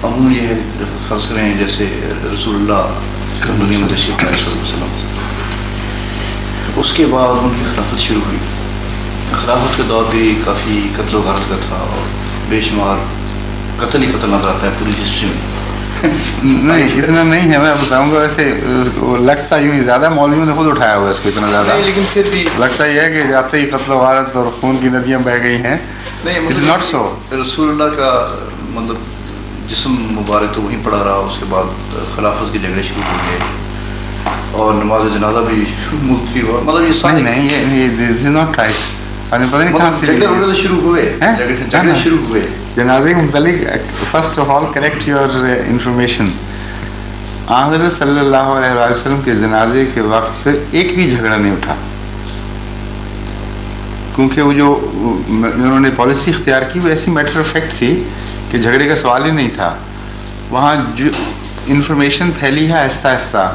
عموم یہ ہے فرض کریں جیسے رسول اللہ دنیا میں تشریف لائے صلی اللہ علیہ وسلم، اس کے بعد ان کی خلافت شروع ہوئی. خلافت کا دور بھی کافی قتل و غارت کا تھا اور بے شمار قتل ہی قتل نظر آتا ہے پوری ہسٹری میں. نہیں اتنا نہیں ہے، میں بتاؤں گا. ویسے لگتا یوں ہی زیادہ مولویوں نے خود اٹھایا ہوا ہے اس کو اتنا زیادہ، لیکن پھر بھی لگتا یہ ہے کہ جاتے ہی قتل و غارت اور خون کی ندیاں بہہ گئی ہیں. It's not so. رسول اللہ کا مطلب جسم مبارک تو وہیں پڑا رہا، اس کے بعد خلافت کے جھگڑے شروع ہو گئے اور نماز جنازہ بھی ملتوی ہوا. مطلب یہ سارے نہیں یہ دس از ناٹ رائٹ. پتہ نہیں کہاں سے جھگڑے شروع ہوئے، جھگڑے شروع ہوئے جنازے کے متعلق. First of all correct your information. حضرت صلی اللہ علیہ وسلم کے جنازے کے وقت ایک بھی جھگڑا نہیں اٹھا، کیونکہ وہ جو انہوں نے پالیسی اختیار کی وہ ایسی میٹر آف فیکٹ تھی کہ جھگڑے کا سوال ہی نہیں تھا. وہاں جو انفارمیشن پھیلی ہے آہستہ آہستہ،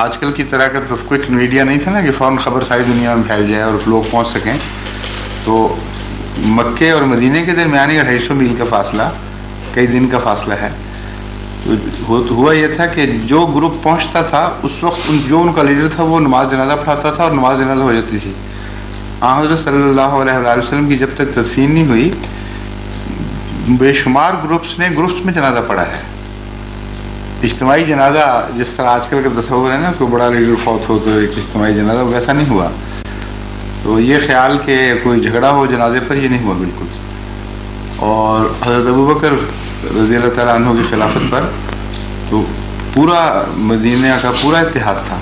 آج کل کی طرح کا تو کوئک میڈیا نہیں تھا نا کہ فوراً خبر ساری دنیا میں پھیل جائے اور لوگ پہنچ سکیں. تو مکے اور مدینے کے درمیان 250 میل کا فاصلہ، کئی دن کا فاصلہ ہے. ہوا یہ تھا کہ جو گروپ پہنچتا تھا اس وقت جو ان کا لیڈر تھا وہ نماز جنازہ پڑھاتا تھا اور نماز جنازہ ہو جاتی تھی. حضرت صلی اللہ علیہ وسلم کی جب تک تدفین نہیں ہوئی بے شمار گروپس میں جنازہ پڑھا ہے. اجتماعی جنازہ جس طرح آج کل کا تصور ہے نا کوئی بڑا لیڈر فوت ہو تو ایک اجتماعی جنازہ، ویسا نہیں ہوا. تو یہ خیال کہ کوئی جھگڑا ہو جنازے پر، یہ نہیں ہوا بالکل. اور حضرت ابوبکر رضی اللہ تعالیٰ عنہ کی خلافت پر تو پورا مدینہ کا پورا اتحاد تھا.